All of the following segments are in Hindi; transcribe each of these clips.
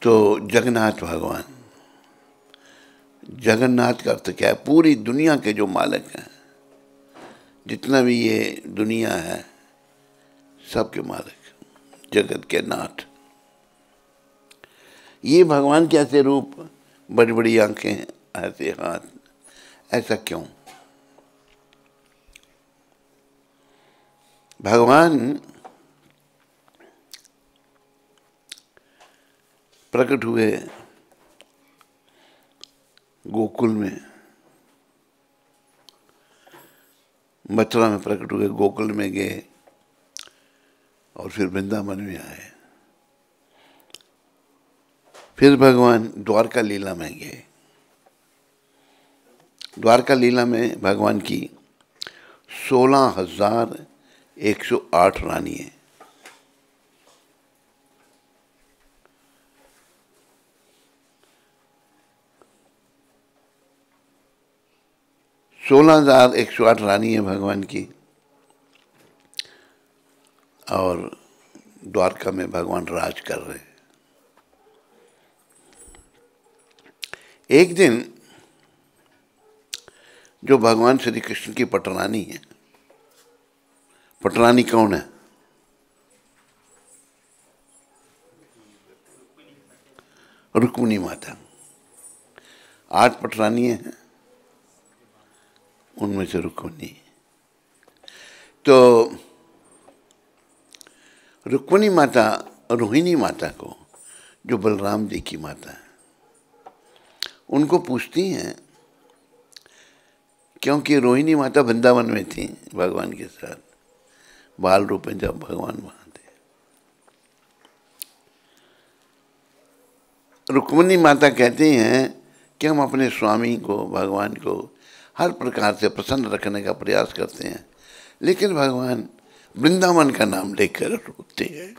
तो जगन्नाथ भगवान, जगन्नाथ का अर्थ क्या है? पूरी दुनिया के जो मालिक हैं, जितना भी ये दुनिया है सबके मालिक, जगत के नाथ। ये भगवान के ऐसे रूप, बड़ी बड़ी आंखें, ऐसे हाथ, ऐसा क्यों? भगवान प्रकट हुए गोकुल में, मथुरा में प्रकट हुए, गोकुल में गए और फिर वृंदावन में आए। फिर भगवान द्वारका लीला में गए। द्वारका लीला में भगवान की 16,108 रानी है। सोलह 1,008 रानी है भगवान की। और द्वारका में भगवान राज कर रहे हैं। एक दिन जो भगवान श्री कृष्ण की पटरानी है, पटरानी कौन है? रुक्मिणी माता। 8 पटरानी हैं, उनमें से रुक्मिणी। तो रुक्मिणी माता रोहिणी माता को, जो बलराम जी की माता है, उनको पूछती हैं, क्योंकि रोहिणी माता वृंदावन में थी भगवान के साथ, बाल रूप में जब भगवान वहां थे। रुक्मिणी माता कहती हैं कि हम अपने स्वामी को, भगवान को हर प्रकार से प्रसन्न रखने का प्रयास करते हैं, लेकिन भगवान वृंदावन का नाम लेकर रोते हैं।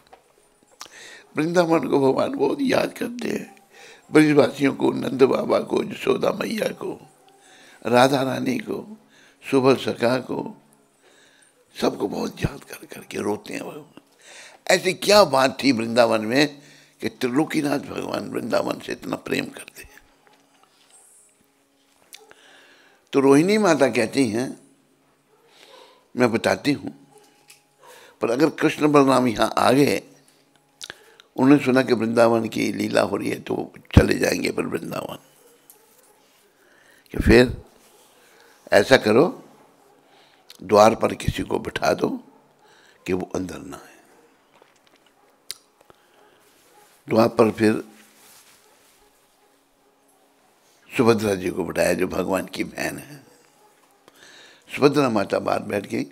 वृंदावन को भगवान बहुत याद करते हैं। ब्रजवासियों को, नंद बाबा को, यशोदा मैया को, राधा रानी को, सुबल सखा को, सबको बहुत याद कर करके रोते हैं भगवान। ऐसी क्या बात थी वृंदावन में कि त्रिलोकीनाथ भगवान वृंदावन से इतना प्रेम करते हैं? तो रोहिणी माता कहती हैं, मैं बताती हूँ, पर अगर कृष्ण बलराम यहाँ आ गए, उन्होंने सुना कि वृंदावन की लीला हो रही है, तो चले जाएंगे फिर वृंदावन। कि फिर ऐसा करो, द्वार पर किसी को बिठा दो कि वो अंदर ना आए। द्वार पर फिर सुभद्रा जी को बिठाया, जो भगवान की बहन है। सुभद्रा माता बाहर बैठ गई।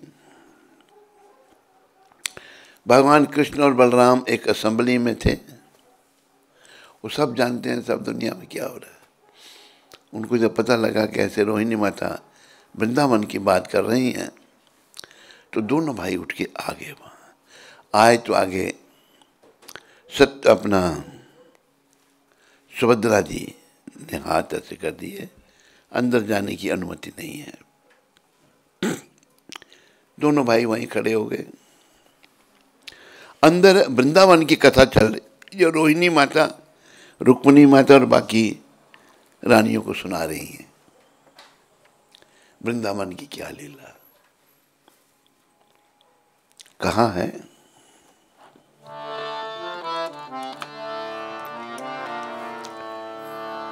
भगवान कृष्ण और बलराम एक असेंबली में थे। वो सब जानते हैं सब दुनिया में क्या हो रहा है। उनको जब पता लगा कि ऐसे रोहिणी माता वृंदावन की बात कर रही हैं, तो दोनों भाई उठ के आ गए। वहाँ आए तो आगे अपना सुभद्रा जी ने हाथ ऐसे कर दिए, अंदर जाने की अनुमति नहीं है। दोनों भाई वहीं खड़े हो गए। अंदर वृंदावन की कथा चल रही, जो रोहिणी माता, रुक्मिणी माता और बाकी रानियों को सुना रही हैं वृंदावन की क्या लीला। कहाँ है?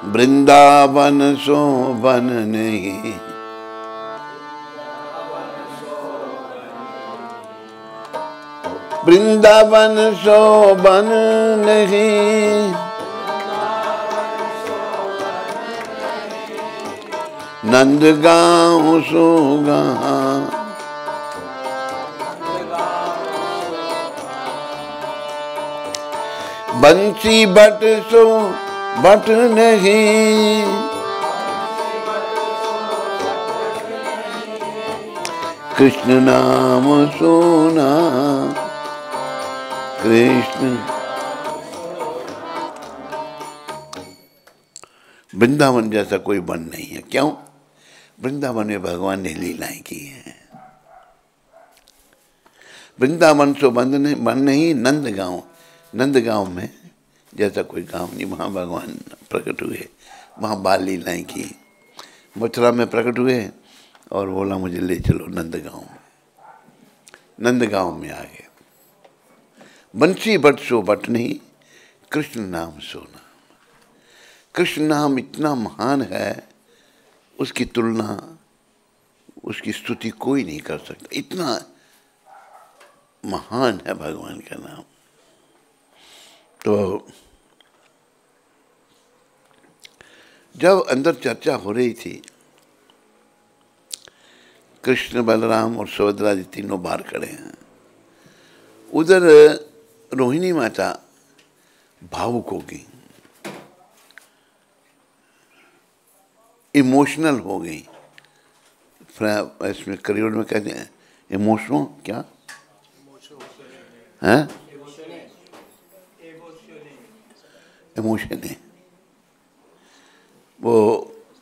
वृंदावन शोभन नहीं, वृंदावन शोभन नहीं, नंदगांव सोगा, बंसी बट सो बट नहीं, कृष्ण नाम सोना, कृष्ण। वृंदावन जैसा कोई वन नहीं है। क्यों? वृंदावन में भगवान ने लीलाएं की हैं। वृंदावन सो वन नहीं, नंदगांव, नंदगांव में जैसा कोई गांव नहीं, वहाँ भगवान प्रकट हुए, वहाँ बाल लीलाएँ की। मथुरा में प्रकट हुए और बोला मुझे ले चलो नंदगांव में। नंदगांव में आ गए। बंसी बट सो बट नहीं, कृष्ण नाम सो नाम। कृष्ण नाम इतना महान है, उसकी तुलना, उसकी स्तुति कोई नहीं कर सकता, इतना महान है भगवान का नाम। तो जब अंदर चर्चा हो रही थी, कृष्ण, बलराम और सुभद्रा जी तीनों बाहर खड़े हैं। उधर रोहिणी माता भावुक हो गई, इमोशनल हो गई। इसमें करियर में कहते हैं इमोशनल, क्या है? इमोशन है, वो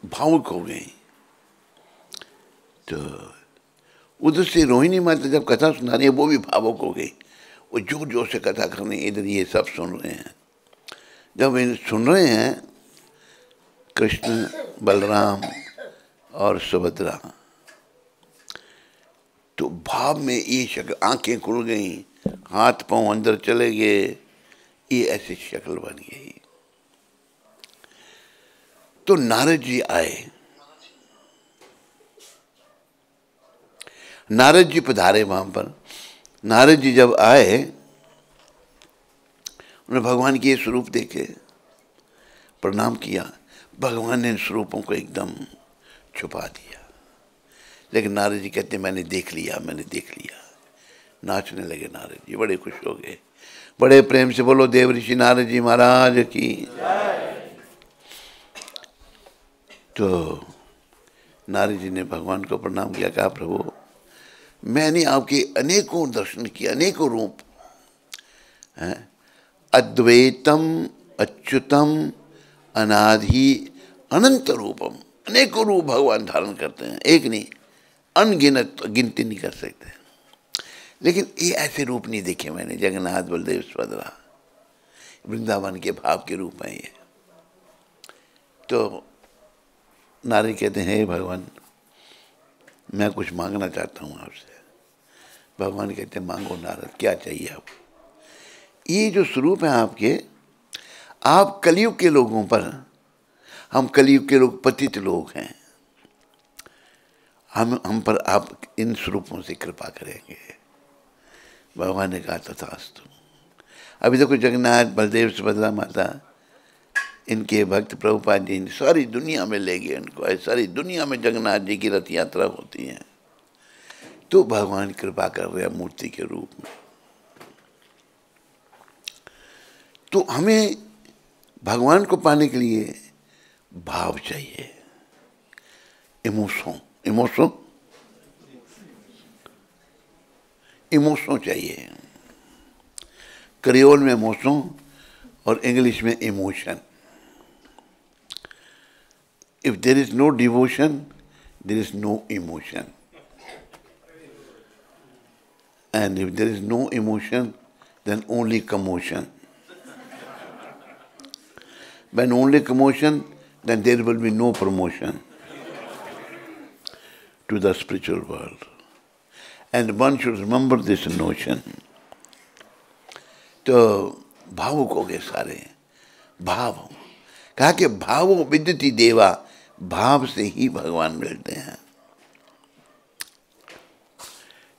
भावुक हो गई। तो उधर से रोहिणी माता जब कथा सुना रही है, वो भी भावुक हो गई। वो जोर जोर से कथा कर रही है, इधर ये सब सुन रहे हैं। जब इन सुन रहे हैं कृष्ण, बलराम और सुभद्रा, तो भाव में ये शक्ल, आंखें खुल गई, हाथ पांव अंदर चले गए, ये ऐसी शक्ल बन गई। तो नारद जी आए। नारद जी पधारे वहां पर। नारद जी जब आए, उन्होंने भगवान के स्वरूप देखे, प्रणाम किया। भगवान ने इन स्वरूपों को एकदम छुपा दिया। लेकिन नारद जी कहते मैंने देख लिया, मैंने देख लिया। नाचने लगे नारद जी, बड़े खुश हो गए। बड़े प्रेम से बोलो देव ऋषि नारद जी महाराज की। तो नारद जी ने भगवान को प्रणाम किया, कहा प्रभु मैंने आपके अनेकों दर्शन किए, अनेकों रूप हैं। अद्वैतम अच्युतम अनादि अनंत रूपम, अनेकों रूप भगवान धारण करते हैं, एक नहीं, अनगिनत, गिनती नहीं कर सकते। लेकिन ये ऐसे रूप नहीं देखे मैंने, जगन्नाथ बलदेव सुभद्रा, वृंदावन के भाव के रूप हैं ये। तो नारद कहते हैं हे भगवान, मैं कुछ मांगना चाहता हूँ आपसे। भगवान कहते हैं मांगो नारद, क्या चाहिए आपको? ये जो स्वरूप है आपके, आप कलयुग के लोगों पर, हम कलयुग के लोग पतित लोग हैं, हम पर आप इन स्वरूपों से कृपा करेंगे। भगवान ने कहा तथास्तु। अभी तो कोई जगन्नाथ बलदेव सुभद्रा माता, इनके भक्त प्रभुपाद जी सारी दुनिया में ले गए इनको, सारी दुनिया में जगन्नाथ जी की रथ यात्रा होती है। तो भगवान कृपा कर रहे हैं मूर्ति के रूप में। तो हमें भगवान को पाने के लिए भाव चाहिए, इमोशन, इमोशन, इमोशन चाहिए। क्रियोल में इमोशन और इंग्लिश में emotion. If there is no devotion, there is no emotion. And if there is no emotion, then only commotion. When only commotion, then there will be no promotion to the spiritual world. And one should remember this notion. तो भावुक हो गए सारे, भाव। कहा कि भावो विद्युति देवा, भाव से ही भगवान मिलते हैं।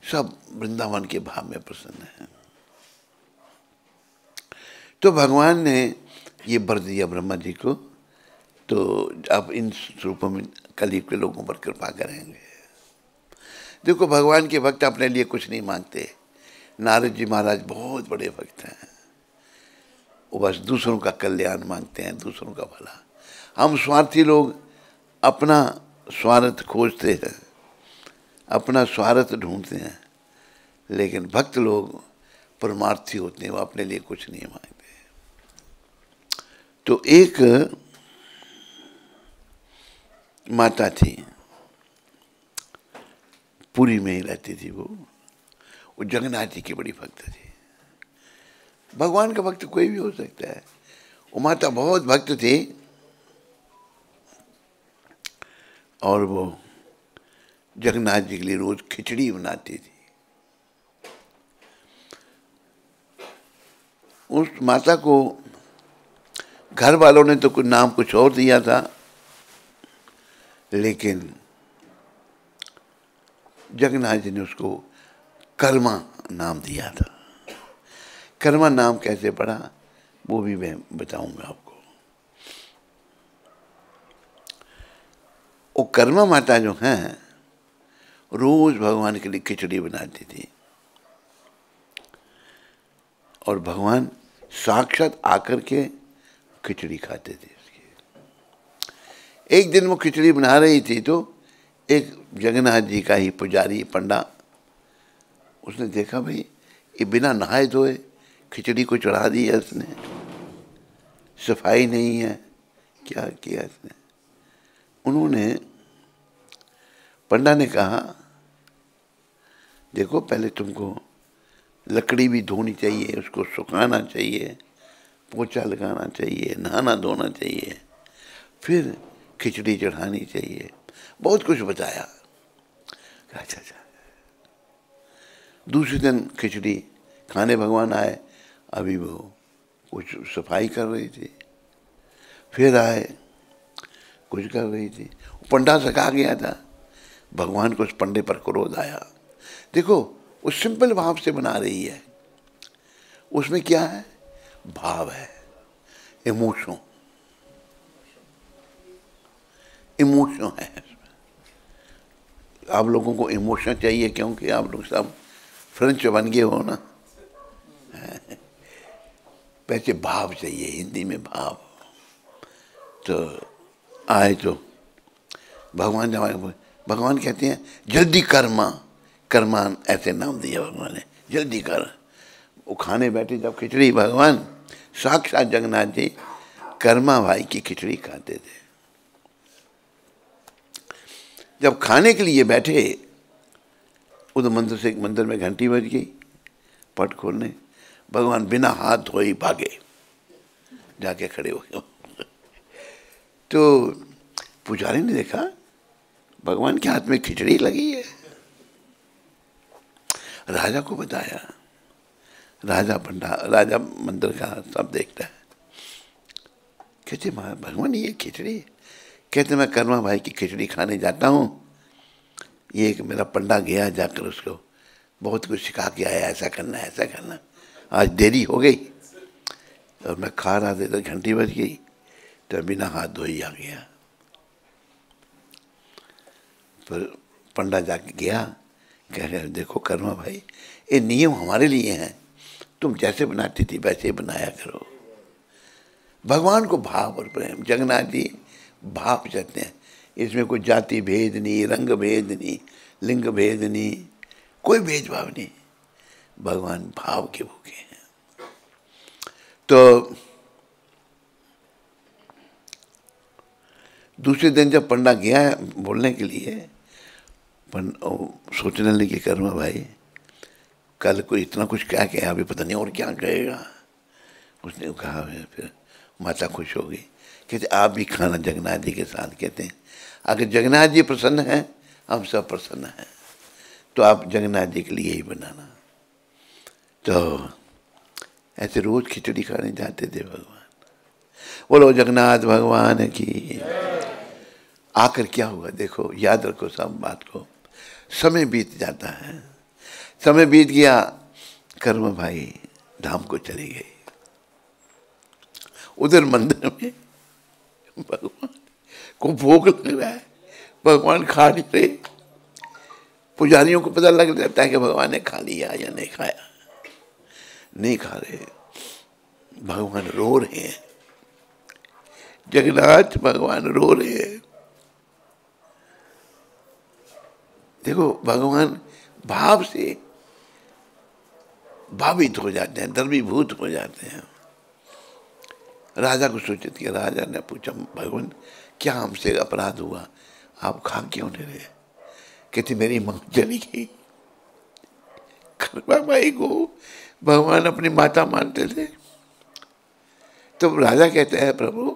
सब वृंदावन के भाव में प्रसन्न हैं। तो भगवान ने ये वर दिया ब्रह्मा जी को, तो अब इन स्वरूपों में कलयुग के लोगों पर कृपा करेंगे। देखो भगवान के भक्त अपने लिए कुछ नहीं मांगते। नारद जी महाराज बहुत बड़े भक्त हैं, वो बस दूसरों का कल्याण मांगते हैं, दूसरों का भला। हम स्वार्थी लोग अपना स्वार्थ खोजते हैं, अपना स्वार्थ ढूंढते हैं। लेकिन भक्त लोग परमार्थी होते हैं, वो अपने लिए कुछ नहीं मांगते। तो एक माता थी, पुरी में ही रहती थी वो जगन्नाथ जी की बड़ी भक्त थी। भगवान का भक्त कोई भी हो सकता है, वो माता बहुत भक्त थी और वो जगन्नाथ जी के लिए रोज खिचड़ी बनाती थी। उस माता को घर वालों ने तो कुछ नाम कुछ और दिया था, लेकिन जगन्नाथ जी ने उसको कर्मा नाम दिया था। कर्मा नाम कैसे पड़ा वो भी मैं बताऊंगा आपको। वो कर्मा माता जो हैं रोज भगवान के लिए खिचड़ी बनाती थी और भगवान साक्षात आकर के खिचड़ी खाते थे उसकी। एक दिन वो खिचड़ी बना रही थी तो एक जगन्नाथ जी का ही पुजारी पंडा, उसने देखा भाई ये बिना नहाए धोए खिचड़ी को चढ़ा दी है इसने, सफाई नहीं है, क्या किया इसने। उन्होंने पंडा ने कहा देखो पहले तुमको लकड़ी भी धोनी चाहिए, उसको सुखाना चाहिए, पोछा लगाना चाहिए, नहाना धोना चाहिए, फिर खिचड़ी चढ़ानी चाहिए, बहुत कुछ बताया। अच्छा अच्छा। दूसरे दिन खिचड़ी खाने भगवान आए, अभी वो कुछ सफाई कर रही थी, फिर आए कुछ कर रही थी, पंडा सका गया था। भगवान को उस पंडे पर क्रोध आया। देखो वो सिंपल भाव से बना रही है, उसमें क्या है, भाव है, इमोशन है। आप लोगों को इमोशन चाहिए क्योंकि आप लोग सब फ्रेंच बन गए हो ना, वैसे भाव चाहिए, हिंदी में भाव। तो आए तो भगवान कहते हैं जल्दी कर्मा, कर्मा ऐसे नाम दिया भगवान ने, जल्दी कर। वो खाने बैठे जब खिचड़ी, भगवान साक्षात जगन्नाथ जी कर्मा भाई की खिचड़ी खाते थे। जब खाने के लिए बैठे उधर मंदिर से एक मंदिर में घंटी बज गई, पट खोलने, भगवान बिना हाथ धोए भागे, जाके खड़े हो गए। तो पुजारी ने देखा भगवान के हाथ में खिचड़ी लगी है, राजा को बताया। राजा मंदिर का सब देखता है, कहते भगवान ये खिचड़ी, कहते मैं कर्मा भाई की खिचड़ी खाने जाता हूँ, ये एक मेरा पंडा गया जाकर उसको बहुत कुछ सिखा के आया, ऐसा करना ऐसा करना, आज देरी हो गई और मैं खा रहा था तो घंटी बज गई, तो बिना हाथ धोई आ गया। पर पंडा जाके गया, कह रहे देखो कर्मा भाई ये नियम हमारे लिए हैं, तुम जैसे बनाती थी वैसे बनाया करो। भगवान को भाव और प्रेम, जगन्नाथ जी भाव चाहते हैं, इसमें कोई जाति भेद नहीं, रंग भेद नहीं, लिंग भेद नहीं, कोई भेदभाव नहीं, भगवान भाव के भूखे हैं। तो दूसरे दिन जब पंडा गया बोलने के लिए, सोचने लगे कर्मा भाई कल को इतना कुछ क्या कहा, अभी पता नहीं और क्या कहेगा। उसने कहा, फिर माता खुश हो गई, कहते आप भी खाना जगन्नाथ जी के साथ। कहते हैं अगर जगन्नाथ जी प्रसन्न हैं हम सब प्रसन्न हैं, तो आप जगन्नाथ जी के लिए ही बनाना। तो ऐसे रोज खिचड़ी खाने जाते थे भगवान। बोलो जगन्नाथ भगवान की। आकर क्या हुआ देखो, याद रखो सब बात को। समय बीत जाता है, समय बीत गया, कर्म भाई धाम को चली गई। उधर मंदिर में भगवान को भोग लग रहा है, भगवान खा नहीं रहे। पुजारियों को पता लग जाता है कि भगवान ने खा लिया या नहीं खाया, नहीं खा रहे, भगवान रो रहे हैं, जगन्नाथ भगवान रो रहे हैं। देखो भगवान भाव से भावित हो जाते हैं, द्रवीभूत हो जाते हैं। राजा को सूचित किया, राजा ने पूछा भगवान क्या हमसे अपराध हुआ, आप खा क्यों नहीं रहे। कहते मेरी मां चली गई। कर्मा भाई को भगवान अपनी माता मानते थे, तो राजा कहते हैं प्रभु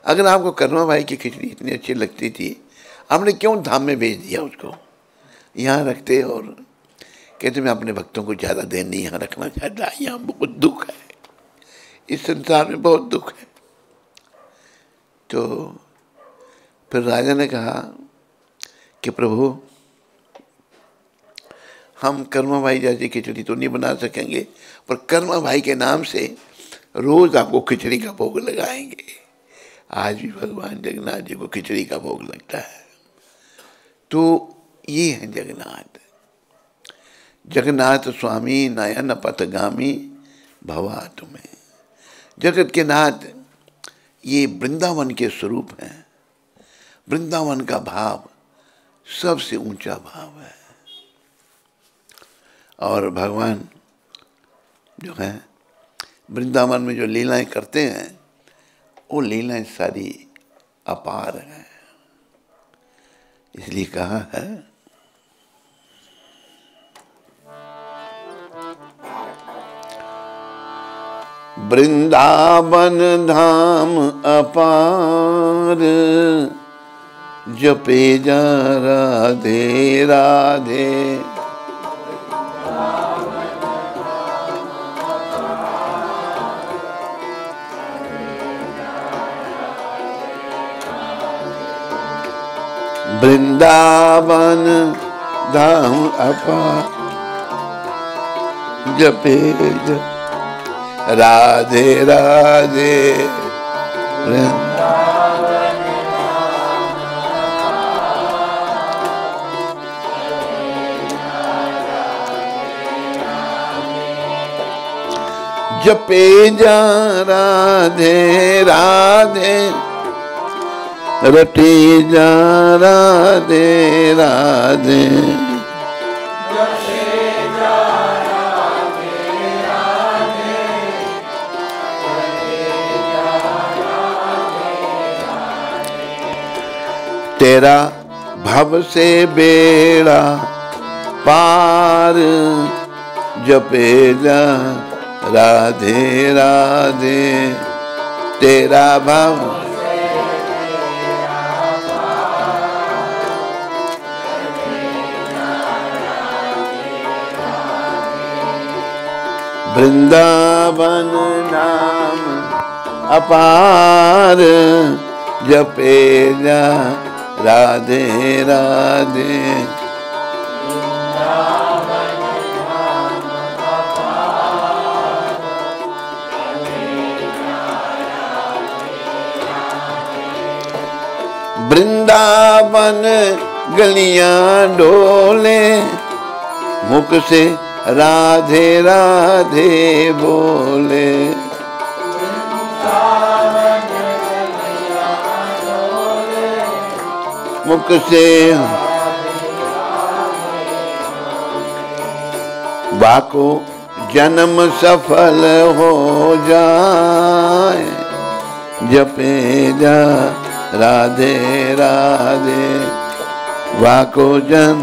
अगर आपको कर्मा भाई की खिचड़ी इतनी अच्छी लगती थी आपने क्यों धाम में भेज दिया उसको, यहाँ रखते। और कहते मैं अपने भक्तों को ज़्यादा देर नहीं यहाँ रखना चाहता, यहाँ बहुत दुख है, इस संसार में बहुत दुख है। तो फिर राजा ने कहा कि प्रभु हम कर्मा भाई जैसी खिचड़ी तो नहीं बना सकेंगे, पर कर्मा भाई के नाम से रोज आपको खिचड़ी का भोग लगाएंगे। आज भी भगवान जगन्नाथ जी को खिचड़ी का भोग लगता है। तो ये है जगन्नाथ। जगन्नाथ स्वामी नयन पथगामी भवा तुम्हें। जगत के नाथ ये वृंदावन के स्वरूप हैं। वृंदावन का भाव सबसे ऊंचा भाव है। और भगवान जो है वृंदावन में जो लीलाएं करते हैं वो लीलाएं सारी अपार हैं। इसलिए कहा है वृंदावन धाम अपार जपे जा राधे राधे। वृंदावन धाम अपार जपे राधे राधे। जपे जा राधे राधे रटे जा राधे राधे। तेरा भव से बेड़ा पार जपे जा राधे राधे। तेरा भव वृंदावन नाम अपार जपे जा राधे राधे। वृंदावन गलियां डोले मुख से राधे राधे बोले। मुख से बाको जन्म सफल हो जाए जपे जा राधे राधे। वाको जन्म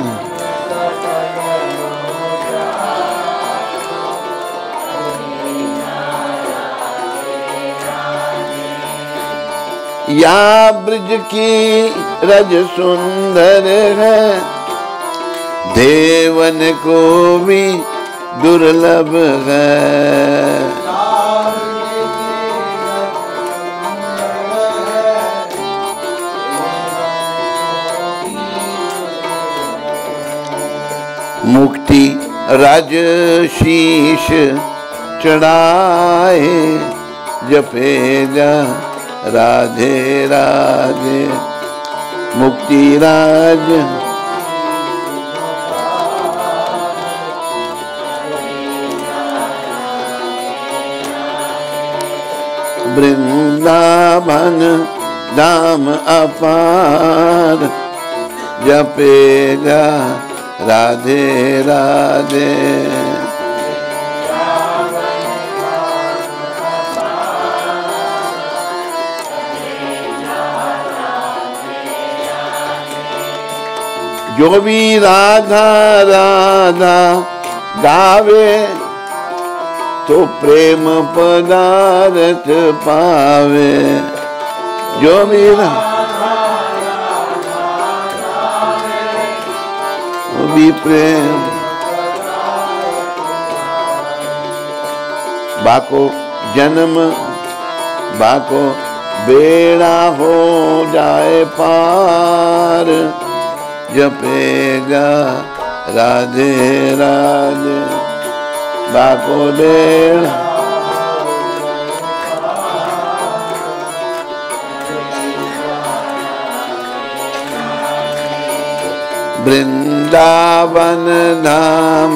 या ब्रज की रज सुंदर है देवन को भी दुर्लभ है। मुक्ति राज शीश चढ़ाए जपे जा राधे राधे। मुक्ति राज वृंदावन धाम अपार जपे जा राधे राधे। जो भी राधा राधा गावे तो प्रेम पदार्थ पावे। जो मेरा वो भी प्रेम। बाको जन्म बाको बेड़ा हो जाए पार, जपेगा राधे राधे। बाको बेड़ा वृंदावन धाम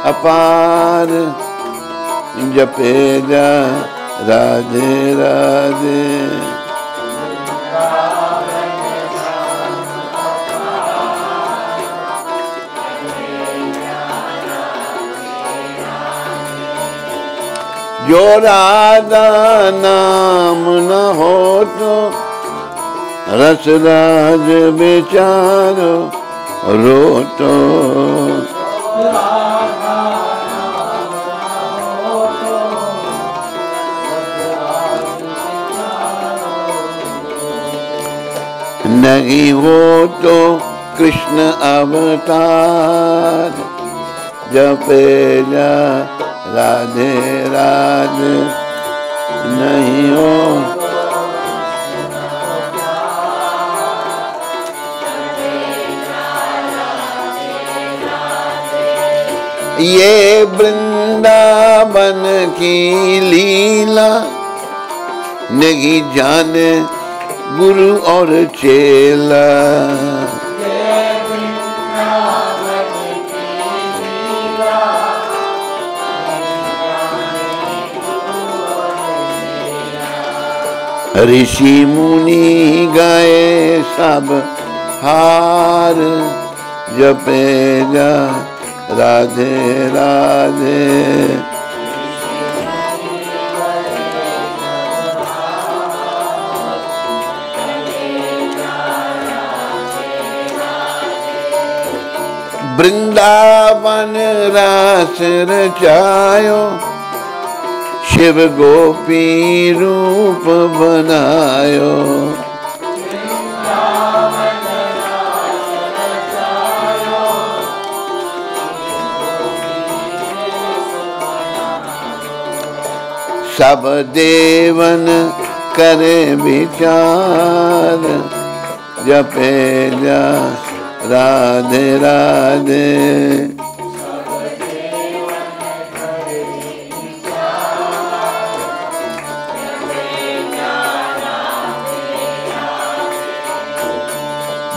अपार, जपेगा राधे राधे। जो राधा नाम न हो तो रसराज बेचारो रोतो। नहीं हो तो कृष्ण अवतार, जपेगा राधे राधे। नहीं हो ये वृंदावन की लीला, नहीं जाने गुरु और चेला। ऋषि मुनि गाए सब हार, जपेगा राधे राधे। वृंदावन रास रचायो, शिव गोपी रूप बनायो। सब देवन करे विचार, जपेगा राधे राधे।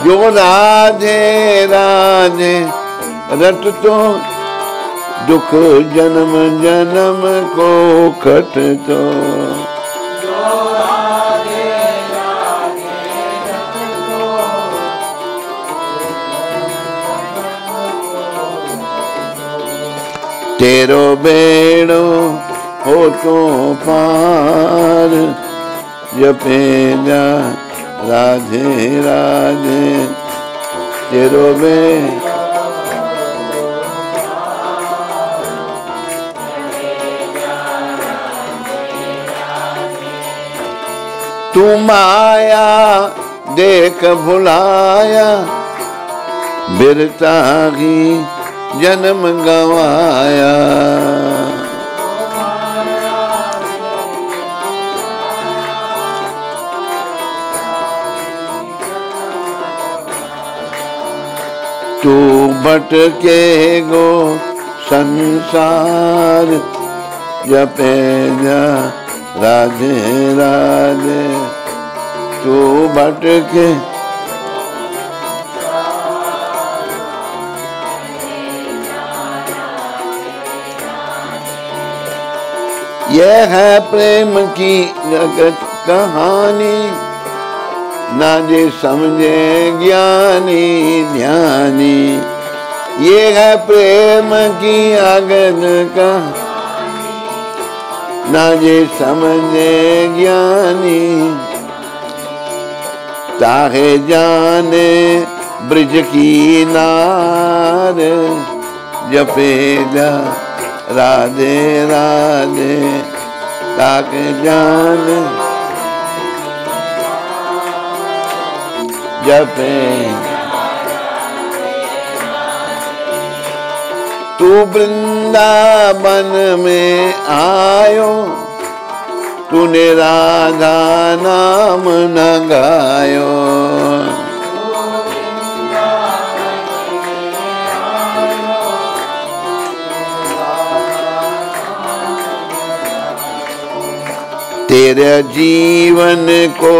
जो राधे राधे रट तो, दुख जन्म जन्म को कट तो। तेरो बेड़ो हो तो पार, जपेगा राधे राधे। तेरो बेड़ो तू माया देख भुलाया, बिरता ही जन्म गवाया। तू भटके गो संसार, जपेगा राधे राधे। तू भटके यह है प्रेम की जगत कहानी, ना जे समझे ज्ञानी ध्यानी। ये है प्रेम की अगन कहानी, ना जे समझे ज्ञानी। ताहे जाने ब्रिज की नार, जपेगा राधे राधे ताक जान जपे तू वृंदावन में आयो तूने राधा नाम न गायो तेरे जीवन को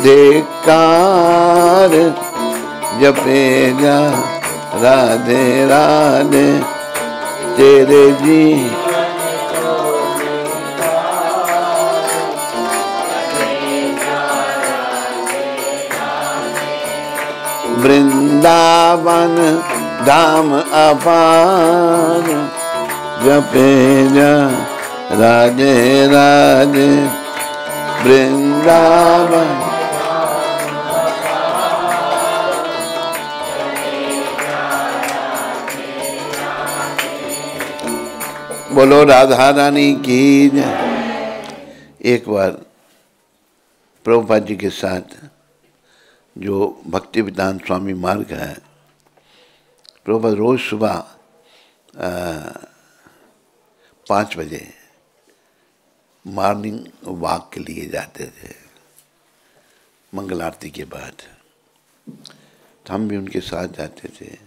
धिक्कार जपे जा राधे राधे तेरे जी वृंदावन धाम अपार जपे जा राधे राधे वृंदावन बोलो राधा रानी की जय। एक बार प्रभुपाद जी के साथ जो भक्ति वेदांत स्वामी मार्ग है, प्रभुपाद रोज सुबह 5 बजे मॉर्निंग वॉक के लिए जाते थे मंगल आरती के बाद। तो हम भी उनके साथ जाते थे।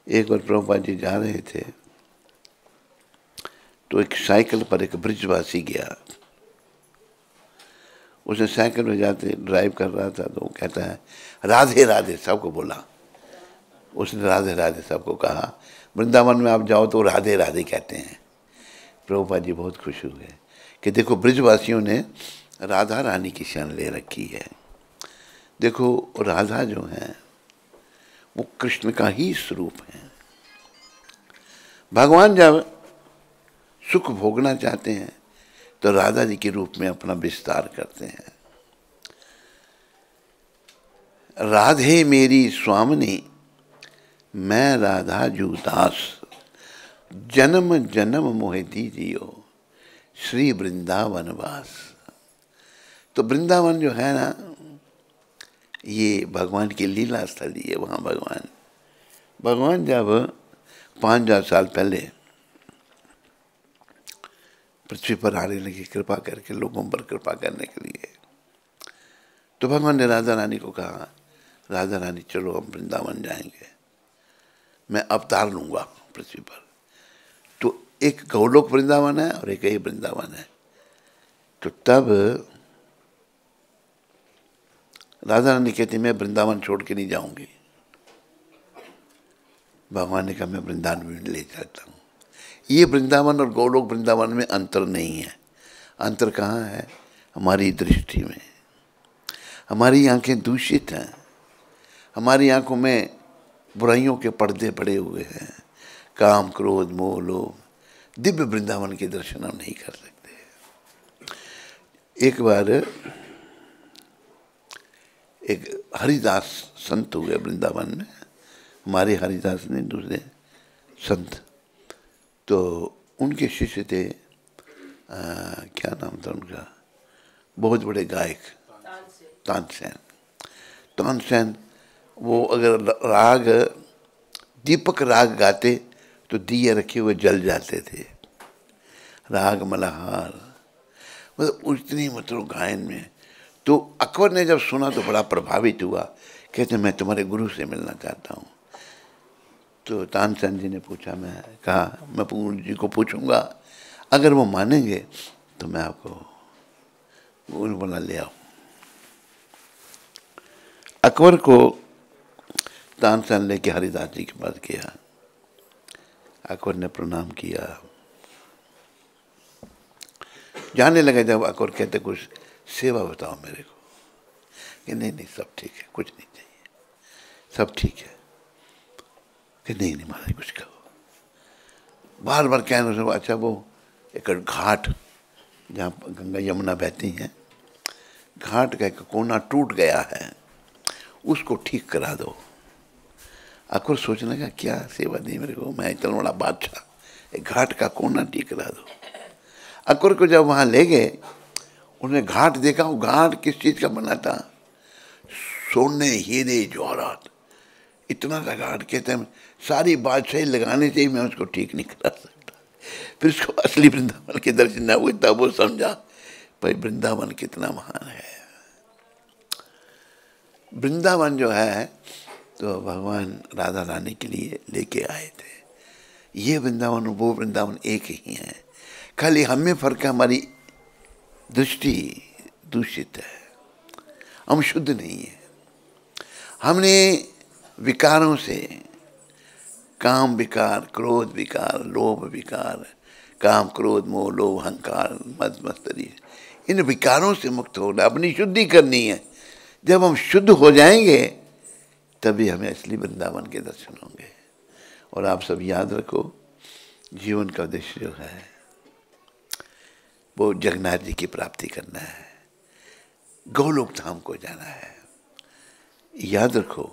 एक बार प्रभुपाद जी जा रहे थे तो एक साइकिल पर एक ब्रिजवासी गया। उसने साइकिल में जाते ड्राइव कर रहा था तो वो कहता है राधे राधे सबको बोला। उसने राधे राधे सबको कहा। वृंदावन में आप जाओ तो राधे राधे कहते हैं। प्रभुपाद जी बहुत खुश हुए कि देखो ब्रिजवासियों ने राधा रानी की शरण ले रखी है। देखो राधा जो है वो कृष्ण का ही स्वरूप है। भगवान जब सुख भोगना चाहते हैं तो राधा जी के रूप में अपना विस्तार करते हैं। राधे मेरी स्वामिनी मैं राधा जू दास जन्म जन्म मोहे दीजियो श्री वृंदावन वास। तो वृंदावन जो है ना ये भगवान की लीला स्थली है। वहाँ भगवान जब 5000 साल पहले पृथ्वी पर आने लगे कृपा करके लोगों पर कृपा करने के लिए, तो भगवान ने राधा रानी को कहा राधा रानी चलो हम वृंदावन जाएंगे, मैं अवतार लूँगा पृथ्वी पर। तो एक गौलोक वृंदावन है और एक ही वृंदावन है। तो तब राधा रानी कहती मैं वृंदावन छोड़ के नहीं जाऊंगी। भगवान ने कहा मैं वृंदावन में ले जाता हूँ। ये वृंदावन और गौलोक वृंदावन में अंतर नहीं है। अंतर कहाँ है? हमारी दृष्टि में। हमारी आंखें दूषित हैं, हमारी आंखों में बुराइयों के पर्दे पड़े हुए हैं, काम क्रोध मोह लोभ। दिव्य वृंदावन के दर्शन हम नहीं कर सकते। एक बार एक हरिदास संत हुए वृंदावन में, हमारे हरिदास ने दूसरे संत, तो उनके शिष्य थे क्या नाम था उनका, बहुत बड़े गायक तानसेन। तानसेन वो अगर राग दीपक राग गाते तो दिए रखे हुए जल जाते थे। राग मल्हार मतलब उतनी मतलब गायन में। तो अकबर ने जब सुना तो बड़ा प्रभावित हुआ, कहते मैं तुम्हारे गुरु से मिलना चाहता हूँ। तो तानसेन जी ने पूछा, मैं कहा मैं गुरु जी को पूछूंगा, अगर वो मानेंगे तो मैं आपको गुरु बना ले आऊँ। अकबर को तानसेन लेके हरिदास जी के पास गया। अकबर ने प्रणाम किया, जाने लगे। जब अकबर कहते कुछ सेवा बताओ मेरे को, कि नहीं नहीं सब ठीक है, कुछ नहीं चाहिए, सब ठीक है। कि नहीं नहीं महाराज कुछ कहो। बार बार कहने से अच्छा वो एक घाट जहाँ गंगा यमुना बहती हैं, घाट का एक कोना टूट गया है, उसको ठीक करा दो। अकबर सोचने का क्या सेवा दी मेरे को, मैं इतना बड़ा बादशाह एक घाट का कोना ठीक करा दो। अकबर को जब वहाँ ले गए, उन्हें घाट देखा। वो घाट किस चीज़ का बना था? सोने, हीरे, जवाहरात, इतना सा घाट। कहते हैं सारी बादशाही लगाने से ही मैं उसको ठीक नहीं करा सकता। फिर उसको असली वृंदावन के दर्शन न हुए, तब वो समझा भाई वृंदावन कितना महान है। वृंदावन जो है तो भगवान राधा रानी के लिए लेके आए थे। ये वृंदावन वो वृंदावन एक ही है, खाली हमें फर्क है, हमारी दृष्टि दूषित है, हम शुद्ध नहीं है। हमने विकारों से, काम विकार, क्रोध विकार, लोभ विकार, काम क्रोध मोह लोभ अहंकार मद मत्सरी, इन विकारों से मुक्त होना, अपनी शुद्धि करनी है। जब हम शुद्ध हो जाएंगे तभी हमें असली वृंदावन के दर्शन होंगे। और आप सब याद रखो, जीवन का उद्देश्य जो है वो जगन्नाथ जी की प्राप्ति करना है, गोलोक धाम को जाना है। याद रखो,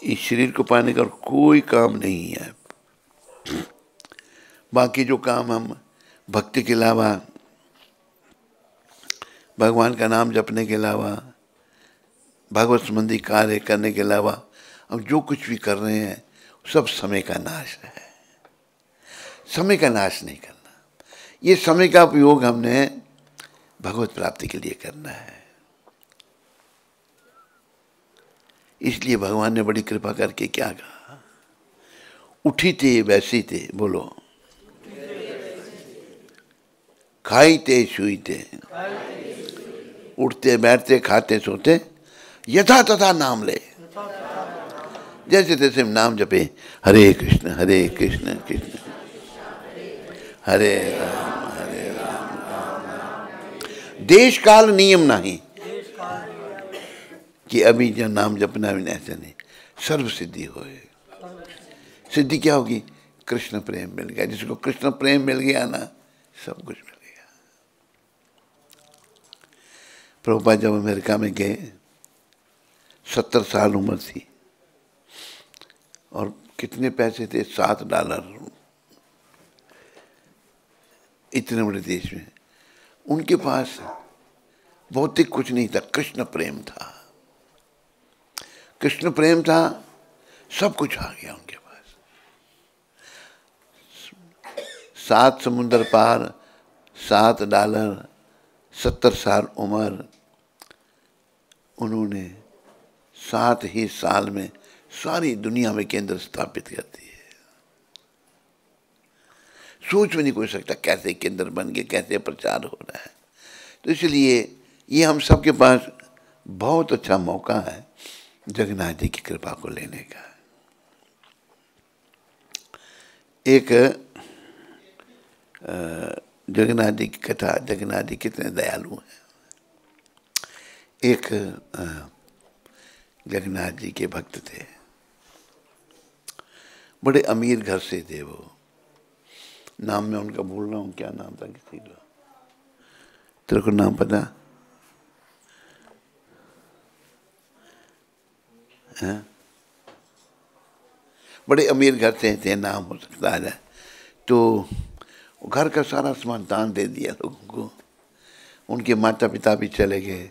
इस शरीर को पाने का कोई काम नहीं है। बाकी जो काम हम भक्ति के अलावा, भगवान का नाम जपने के अलावा, भगवत संबंधी कार्य करने के अलावा हम जो कुछ भी कर रहे हैं सब समय का नाश है। समय का नाश नहीं करना, ये समय का उपयोग हमने भगवत प्राप्ति के लिए करना है। इसलिए भगवान ने बड़ी कृपा करके क्या कहा? उठी थे वैसी थे, बोलो, खाई थे सुई थे, उठते बैठते खाते सोते, यथा तथा नाम ले, जैसे तैसे नाम जपे, हरे कृष्ण कृष्ण हरे राम देश काल नियम नहीं कि अभी जो नाम जपना भी ऐसे नहीं, सर्व सिद्धि होए। सिद्धि क्या होगी? कृष्ण प्रेम मिल गया। जिसको कृष्ण प्रेम मिल गया ना, सब कुछ मिल गया। प्रभुपाद जब अमेरिका में गए, 70 साल उम्र थी और कितने पैसे थे? $7। इतने बड़े देश में उनके पास भौतिक कुछ नहीं था, कृष्ण प्रेम था। कृष्ण प्रेम था, सब कुछ आ गया उनके पास। 7 समुंदर पार, $7, 70 साल उम्र, उन्होंने 7 ही साल में सारी दुनिया में केंद्र स्थापित कर दिए। सोच में नहीं कोई सकता कैसे केंद्र बन गए, कैसे प्रचार हो रहा है। तो इसलिए ये हम सबके पास बहुत अच्छा मौका है जगन्नाथ जी की कृपा को लेने का। एक जगन्नाथ जी की कथा, जगन्नाथ जी कितने दयालु हैं। एक जगन्नाथ जी के भक्त थे, बड़े अमीर घर से थे वो। नाम मैं उनका भूल रहा हूँ, क्या नाम था किसी का? तेरे को नाम पता है? बड़े अमीर घर से थे, नाम हो सकता है। तो घर का सारा सामान दान दे दिया लोगों को। उनके माता पिता भी चले गए।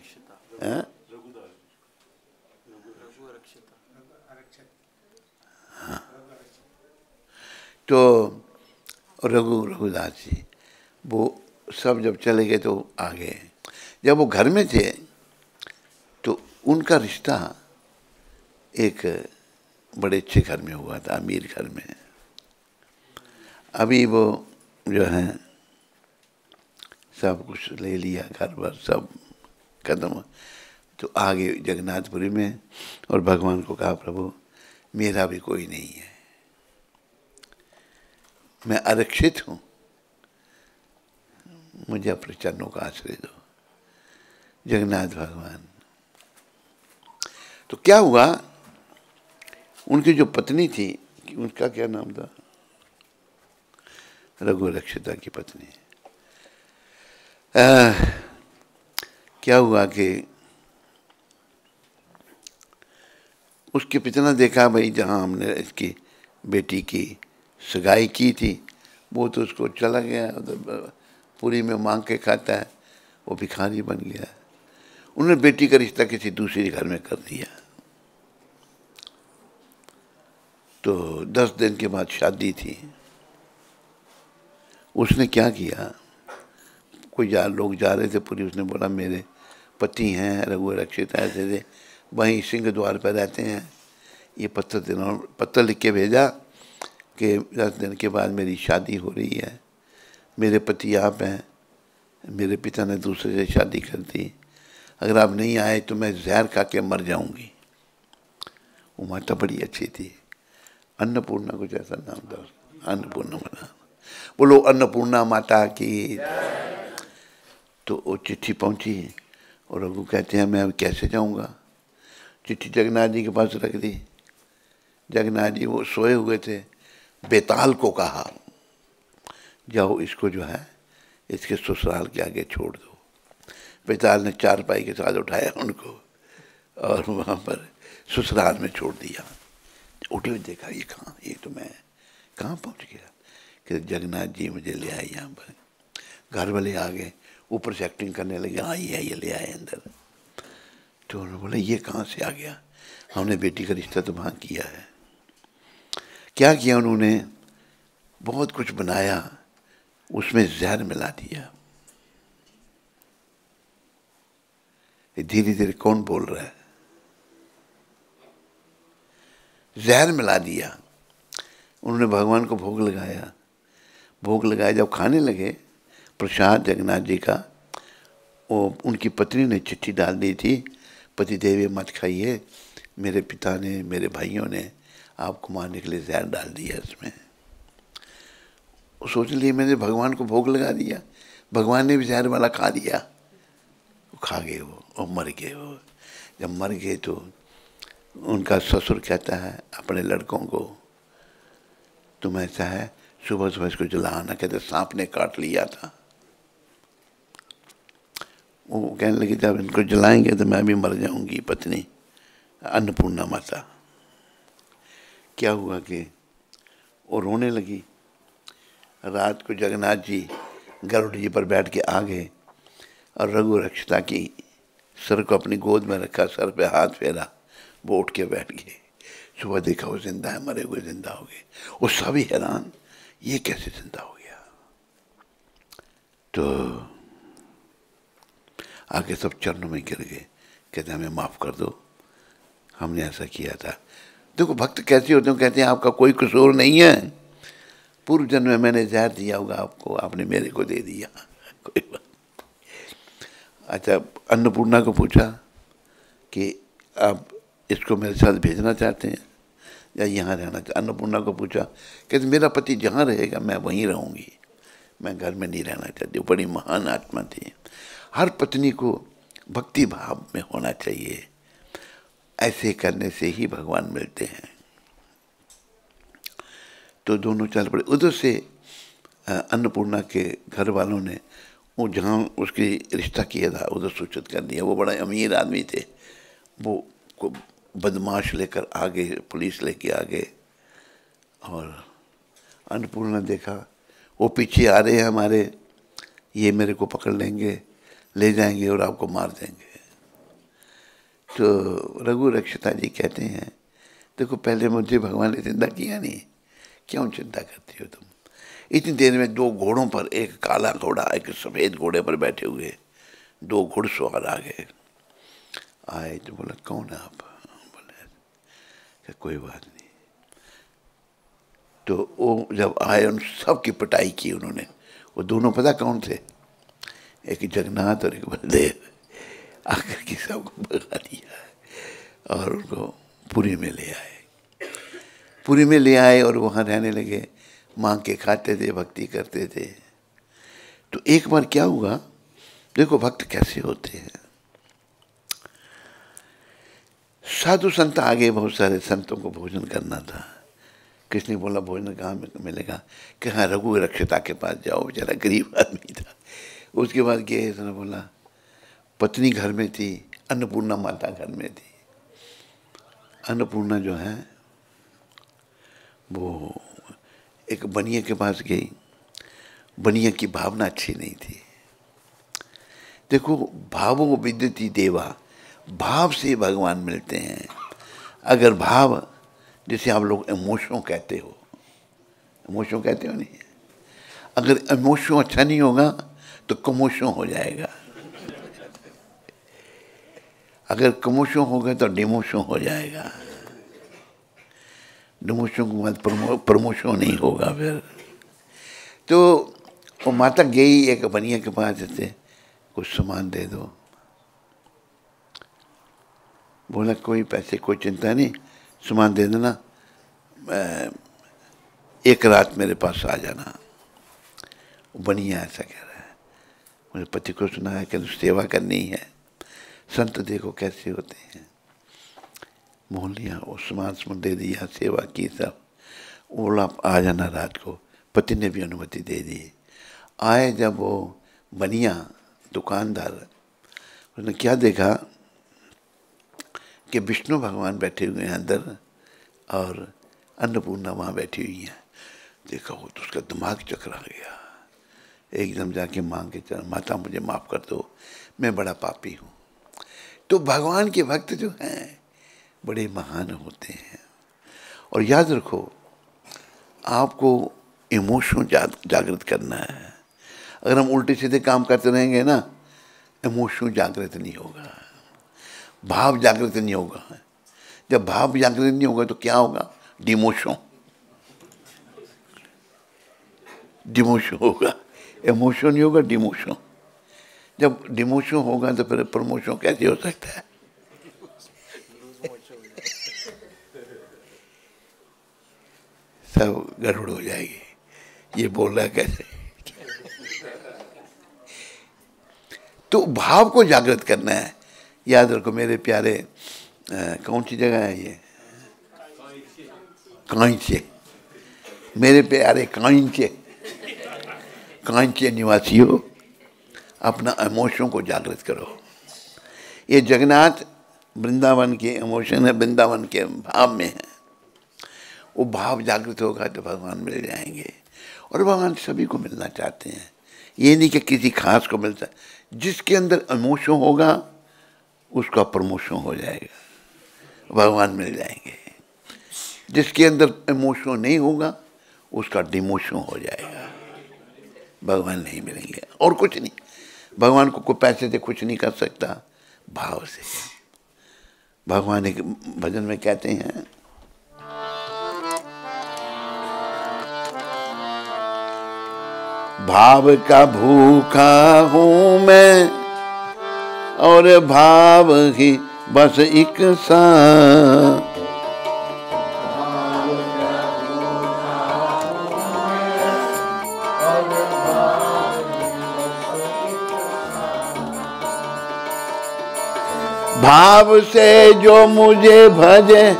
तो रघुदास जी वो सब जब चले गए तो आ गए। जब वो घर में थे तो उनका रिश्ता एक बड़े अच्छे घर में हुआ था, अमीर घर में। अभी वो जो है सब कुछ ले लिया, घर भर सब खत्म। तो आ गए जगन्नाथपुरी में और भगवान को कहा, प्रभु मेरा भी कोई नहीं है, मैं आरक्षित हूँ, मुझे अपने चरणों का आश्रय दो। जगन्नाथ भगवान। तो क्या हुआ, उनकी जो पत्नी थी, उनका क्या नाम था? रघुरक्षिता की पत्नी। क्या हुआ कि उसके पिता ने देखा, भाई जहाँ हमने इसकी बेटी की सगाई की थी, वो तो उसको चला गया उधर, पूरी में मांग के खाता है, वो भिखारी बन गया। उन्होंने बेटी का रिश्ता किसी दूसरे घर में कर दिया। तो 10 दिन के बाद शादी थी। उसने क्या किया, कोई लोग जा रहे थे पूरी, उसने बोला मेरे पति हैं रघु रक्षित ऐसे थे, वहीं सिंह द्वार पर रहते हैं, ये पत्र लिख के भेजा कि 10 दिन के बाद मेरी शादी हो रही है, मेरे पति आप हैं, मेरे पिता ने दूसरे से शादी कर दी, अगर आप नहीं आए तो मैं जहर खा के मर जाऊंगी। वो माता बड़ी अच्छी थी, अन्नपूर्णा कुछ ऐसा नाम था, अन्नपूर्णा माता। बोलो अन्नपूर्णा माता की। तो वो चिट्ठी पहुंची और रघु कहते हैं मैं अब कैसे जाऊंगा। चिट्ठी जगन्नाथ जी के पास रख दी। जगन्नाथ जी वो सोए हुए थे, बेताल को कहा जाओ इसको जो है इसके ससुराल के आगे छोड़ दो। बेताल ने चारपाई के साथ उठाया उनको और वहाँ पर ससुराल में छोड़ दिया। उठे हुए देखा ये कहाँ, ये तो मैं कहाँ पहुँच गया। कि जगन्नाथ जी मुझे ले आए यहाँ पर। घर वाले आ गए, ऊपर से एक्टिंग करने लगे, हाँ ये ले आए अंदर। तो उन्होंने बोला ये कहाँ से आ गया, हमने बेटी का रिश्ता तो वहाँ किया है। क्या किया उन्होंने, बहुत कुछ बनाया, उसमें जहर मिला दिया। धीरे धीरे कौन बोल रहा है, जहर मिला दिया। उन्होंने भगवान को भोग लगाया। भोग लगाया, जब खाने लगे प्रसाद जगन्नाथ जी का, वो उनकी पत्नी ने चिट्ठी डाल दी थी, पति देव ये मत खाइए, मेरे पिता ने मेरे भाइयों ने आपको मारने के लिए जहर डाल दिया इसमें। वो सोच लिए मैंने भगवान को भोग लगा दिया, भगवान ने भी जहर वाला खा लिया। वो खा गए वो और मर गए वो। जब मर गए तो उनका ससुर कहता है अपने लड़कों को, तुम ऐसा है सुबह सुबह इसको जलाना, कहते सांप ने काट लिया था। वो कहने लगी जब इनको जलाएंगे तो मैं भी मर जाऊंगी पत्नी अन्नपूर्णा माता। क्या हुआ कि वो रोने लगी। रात को जगन्नाथ जी गरुड़ जी पर बैठ के आ गए और रघु रक्षिता की सर को अपनी गोद में रखा, सर पे हाथ फेरा, वो उठ के बैठ गए। सुबह देखा वो जिंदा है, मरे हुए जिंदा हो गए। वो सभी हैरान, ये कैसे जिंदा हो गया। तो आगे सब चरणों में गिर गए, कहते हमें माफ कर दो, हमने ऐसा किया था। देखो भक्त कैसे होते हैं, कहते हैं आपका कोई कसूर नहीं है, पूर्व जन्म में मैंने जहर दिया होगा आपको, आपने मेरे को दे दिया, कोई बात। अच्छा, अन्नपूर्णा को पूछा कि आप इसको मेरे साथ भेजना चाहते हैं या यहाँ रहना चाहते। अन्नपूर्णा को पूछा, कहते मेरा पति जहाँ रहेगा मैं वहीं रहूँगी, मैं घर में नहीं रहना चाहती। वो बड़ी महान आत्मा थी। हर पत्नी को भक्ति भाव में होना चाहिए, ऐसे करने से ही भगवान मिलते हैं। तो दोनों चल पड़े। उधर से अन्नपूर्णा के घर वालों ने वो जहाँ उसकी रिश्ता किया था उधर सूचित कर दिया। वो बड़ा अमीर आदमी थे, वो को बदमाश लेकर आ गए, पुलिस लेके आ गए। और अन्नपूर्णा देखा वो पीछे आ रहे हैं हमारे, ये मेरे को पकड़ लेंगे, ले जाएंगे और आपको मार देंगे। तो रघु रक्षिता जी कहते हैं देखो पहले मुझे भगवान ने जिंदा किया नहीं, क्यों चिंता करती हो तुम। इतनी देर में 2 घोड़ों पर, एक काला घोड़ा एक सफ़ेद घोड़े पर बैठे हुए 2 घुड़सवार आ गए। आए तो बोला कौन है आप, बोले कोई बात नहीं। तो वो जब आए उन सब की पिटाई की उन्होंने। वो दोनों पता कौन थे, एक जगन्नाथ और एक बलदेव। आकर के सबको भगा दिया और उनको पुरी में ले आए। पुरी में ले आए और वहाँ रहने लगे, मांग के खाते थे, भक्ति करते थे। तो एक बार क्या हुआ, देखो भक्त कैसे होते हैं। साधु संत आ गए, बहुत सारे संतों को भोजन करना था। किसने बोला भोजन कहाँ मिलेगा, कि हाँ रघु रक्षिता के पास जाओ, बेचारा गरीब आदमी था। उसके बाद गए, उसने बोला पत्नी घर में थी, अन्नपूर्णा माता घर में थी। अन्नपूर्णा जो है वो एक बनिया के पास गई, बनिया की भावना अच्छी नहीं थी। देखो, भावो विद्यति देवा, भाव से भगवान मिलते हैं। अगर भाव, जैसे आप लोग इमोशन कहते हो, इमोशन कहते हो नहीं, अगर इमोशन अच्छा नहीं होगा तो कमोशन हो जाएगा, अगर कमोशन होगा तो डिमोशन हो जाएगा, डिमोशन के बाद प्रमोशन नहीं होगा फिर। तो वो माता गई एक बनिया के पास, जैसे कुछ सामान दे दो। बोला कोई पैसे, कोई चिंता नहीं, सामान दे देना, एक रात मेरे पास आ जाना। बनिया ऐसा कह रहा है, मुझे पति को सुना है कि सेवा करनी है, संत देखो कैसे होते हैं। मोल लिया, वो सामान दे दिया, सेवा की सब। बोला आ जाना रात को, पति ने भी अनुमति दे दी। आए जब वो बनिया दुकानदार, उसने क्या देखा कि विष्णु भगवान बैठे हुए हैं अंदर और अन्नपूर्णा वहाँ बैठी हुई है। देखा वो तो उसका दिमाग चकरा गया, एकदम जाके मांग के चला, माता मुझे माफ़ कर दो, मैं बड़ा पापी हूँ। तो भगवान के भक्त जो हैं बड़े महान होते हैं। और याद रखो, आपको इमोशन जागृत करना है। अगर हम उल्टे सीधे काम करते रहेंगे ना, इमोशन जागृत नहीं होगा, भाव जागृत नहीं होगा। जब भाव जागृत नहीं होगा तो क्या होगा? डिमोशन, डिमोशन होगा। इमोशन नहीं होगा, डिमोशन। जब डिमोशन होगा तो फिर प्रमोशन कैसे हो सकता है? सब गड़बड़ हो जाएगी। ये बोल रहा है कैसे? तो भाव को जागृत करना है। याद रखो मेरे प्यारे, कौन सी जगह है ये? कांचे। मेरे प्यारे कांचे, कांचे निवासियों, अपना इमोशन को जागृत करो। ये जगन्नाथ वृंदावन के इमोशन है, वृंदावन के भाव में है। वो भाव जागृत होगा तो भगवान मिल जाएंगे। और भगवान सभी को मिलना चाहते हैं, ये नहीं कि किसी खास को मिलता है। जिसके अंदर इमोशन होगा उसका प्रमोशन हो जाएगा, भगवान मिल जाएंगे। जिसके अंदर इमोशन नहीं होगा उसका डिमोशन हो जाएगा, भगवान नहीं मिलेंगे। और कुछ नहीं, भगवान को कोई पैसे से कुछ नहीं कर सकता, भाव से। भगवान एक भजन में कहते हैं, भाव का भूखा हूँ मैं और भाव ही बस एक सा। भाव से जो मुझे भजे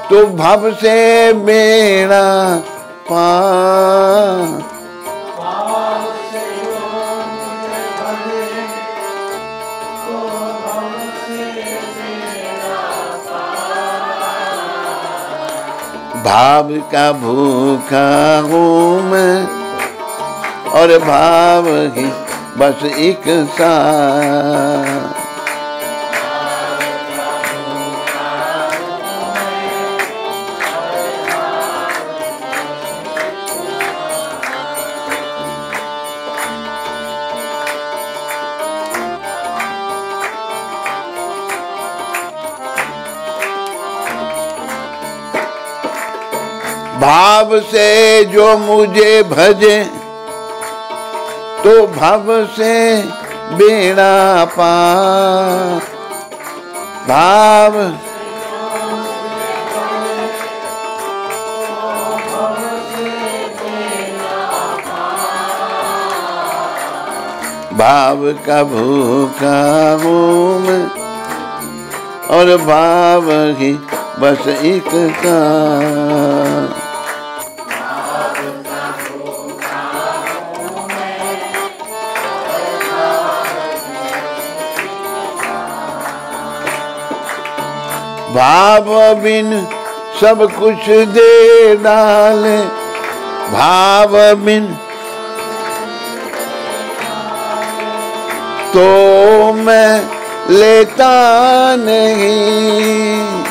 तो भव से बेड़ा पार। भाव का भूखा हूँ मैं और भाव ही बस एक सा। भाव से जो मुझे भजे तो भव से बेड़ा पार। भाव भाव का भूखा हूँ मैं और भाव ही बस एक का। भाव बिन सब कुछ दे डाले भाव बिन तो मैं लेता नहीं।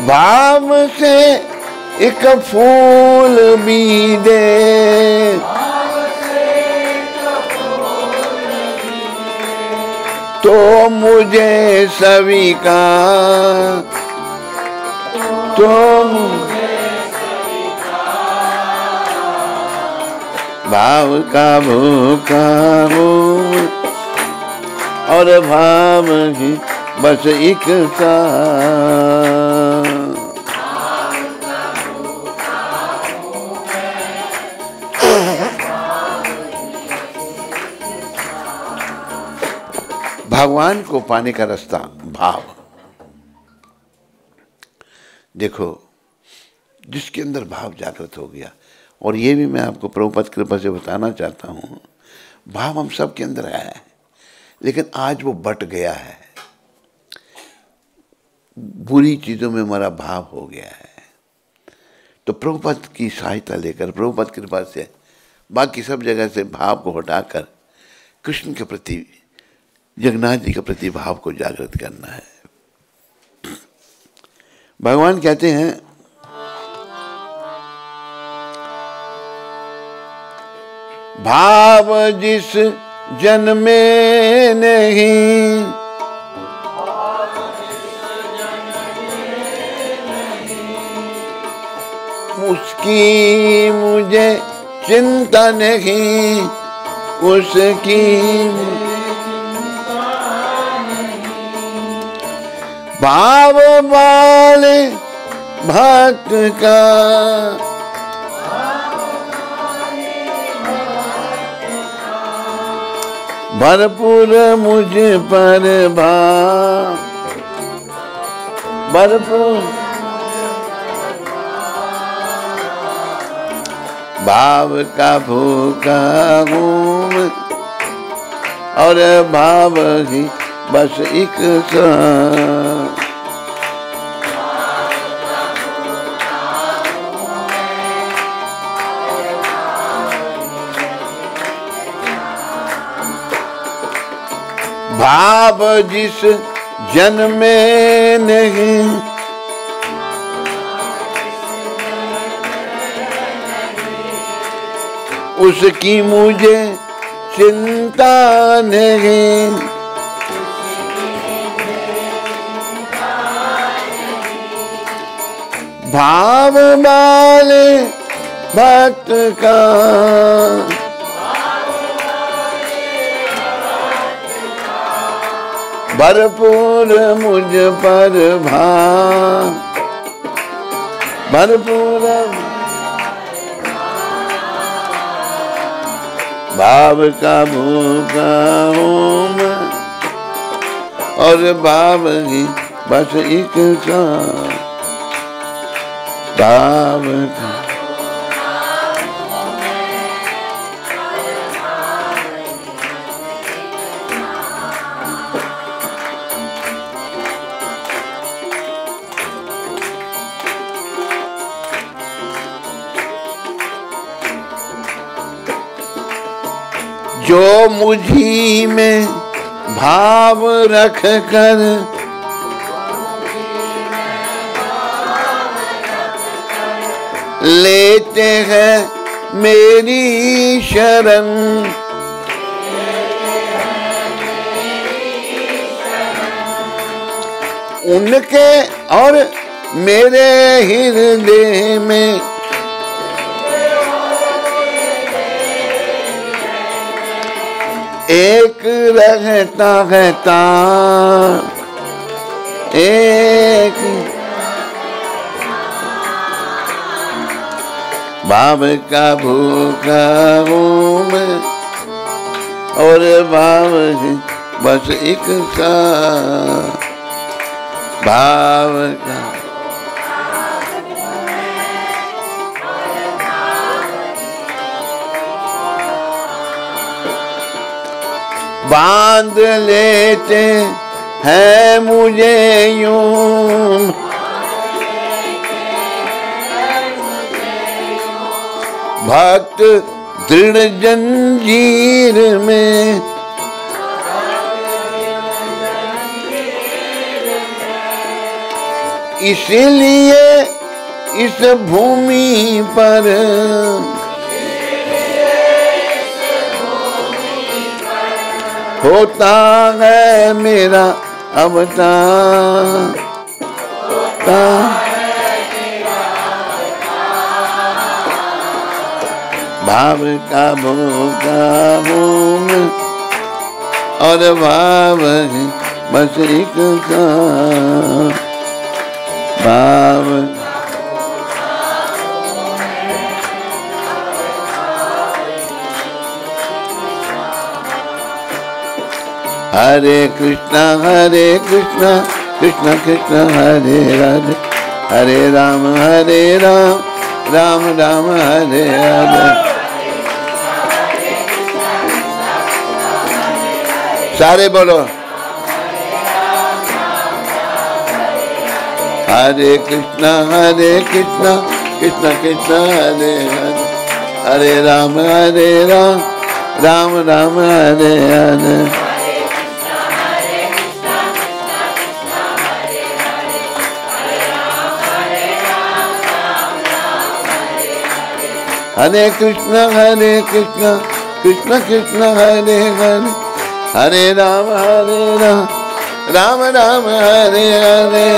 भाव से एक फूल भी दे तो मुझे स्वीकार, तो भाव का भूखा हूँ और भाव ही बस एक सा। भगवान को पाने का रास्ता भाव। देखो, जिसके अंदर भाव जागृत हो गया, और ये भी मैं आपको प्रभुपाद कृपा से बताना चाहता हूँ, भाव हम सब के अंदर है, लेकिन आज वो बट गया है, बुरी चीज़ों में हमारा भाव हो गया है। तो प्रभुपाद की सहायता लेकर, प्रभुपाद कृपा से बाकी सब जगह से भाव को हटाकर कृष्ण के प्रति, जगन्नाथ जी के प्रति भाव को जागृत करना है। भगवान कहते हैं, भाव जिस जन में नहीं उसकी मुझे चिंता नहीं, उसकी भाव वाले भक्त का भरपूर मुझ पर भाव, भरपूर भाव का भूखा हूँ और भाव ही बस एक सा। भाव जिस जन में नहीं उसकी मुझे चिंता नहीं, भाव वाले भक्त का भरपूर मुझ पर भाव, भरपूर भाव का भूखा हूँ मैं और भाव ही बस एक सा। भाव का जो मुझी में भाव रख कर लेते हैं मेरी शरण, उनके और मेरे हृदय में एक रहता रहता एक भाव का भूखा हूँ मैं और भाव ही बस एक सा। भाव का बांध लेते है मुझे यूं, भक्त दृढ़ जंजीर में, इसलिए इस भूमि पर होता है मेरा अवतार। भाव का भोगा हूँ मैं और भाव है बस एक का भाव। हरे कृष्णा कृष्ण कृष्ण हरे हरे, हरे राम राम राम हरे हरे। सारे बोलो हरे कृष्णा कृष्ण कृष्ण हरे हरे, हरे राम राम राम हरे हरे। हरे कृष्ण कृष्ण कृष्ण हरे हरे, हरे राम राम राम हरे हरे।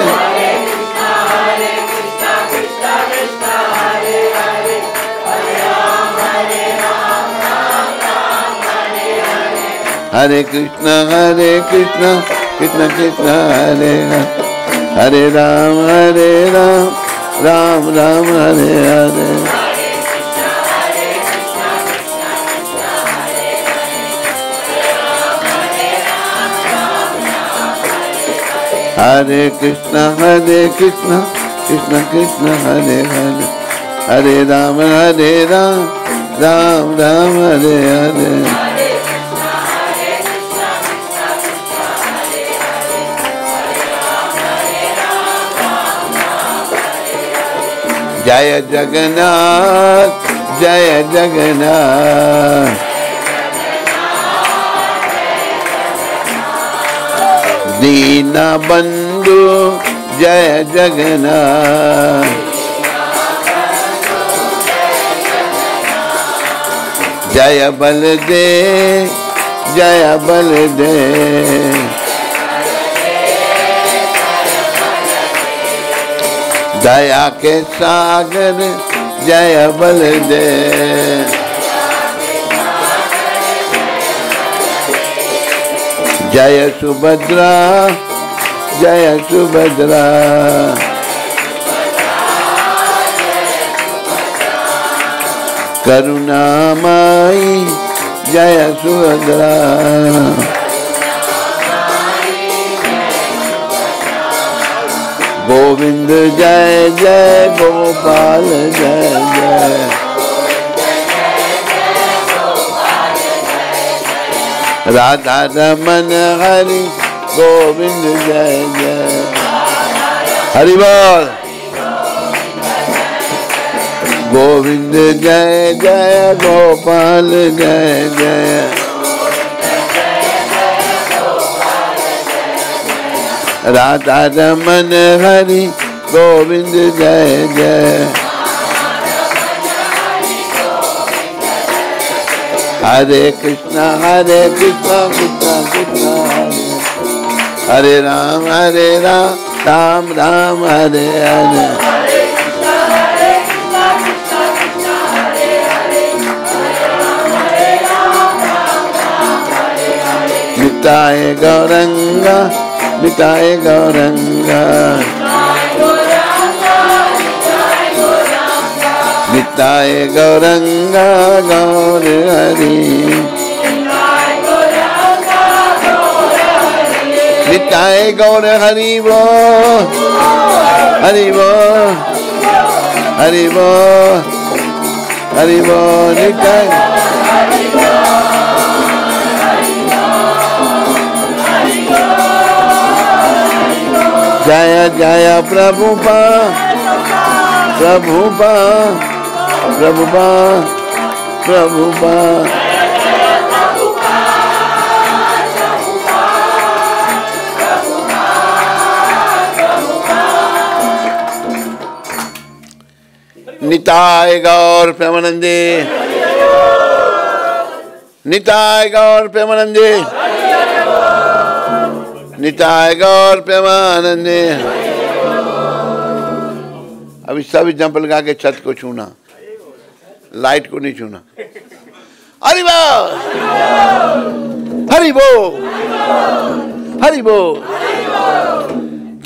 हरे कृष्ण कृष्ण कृष्ण हरे हरे, हरे राम राम राम हरे हरे। हरे कृष्ण कृष्ण कृष्ण हरे हरे, हरे राम राम राम हरे हरे। जय जगन्नाथ जय जगन्नाथ, दीन बंधु जय जगन्नाथ, जय बलदेव जय बलदेव, दया के सागर जय बलदेव, जय सुभद्रा जय सुभद्रा, करुणामयी जय सुभद्रा, गोविंद जय जय गोपाल जय जय, राधा रमन हरि गोविंद जय जय। हरि बोल। गोविंद जय जय गोपाल जय जय, राधा रमन हरि गोविंद जय जय। हरे कृष्णा कृष्ण कृष्ण हरे, हरे राम राम राम हरे हरे। मिटाए गौरंगा मिटाए गौरंगा, मिटाए गौरंगा गौर हरि, मिटाए गौर हरि वो हरि वो हरि वो हरि वो, मिटाए जय प्रभुपा प्रभुपा प्रभुपा प्रभुपा। निताय गौर प्रेमानंदे, निताय गौर प्रेमानंदे, निताय गौर प्रेमानंदे। अभी सभी जंप लगा के छत को छूना, लाइट को नहीं छूना। हरि बोल, हरि बोल, हरि बोल।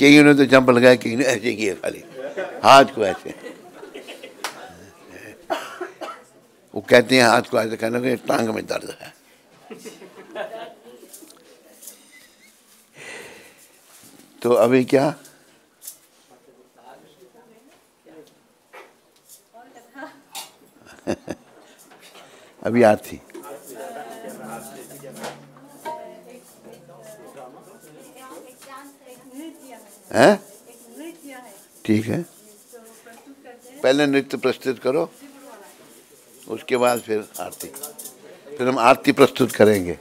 कईयों ने तो जंप लगाया, कईयों ने ऐसे किया, खाली हाथ को ऐसे। वो कहते हैं हाथ को ऐसे कहने के टांग में दर्द है। तो अभी क्या अभी आरती है, ठीक है। पहले नृत्य प्रस्तुत करो, उसके बाद फिर आरती, फिर हम आरती प्रस्तुत करेंगे।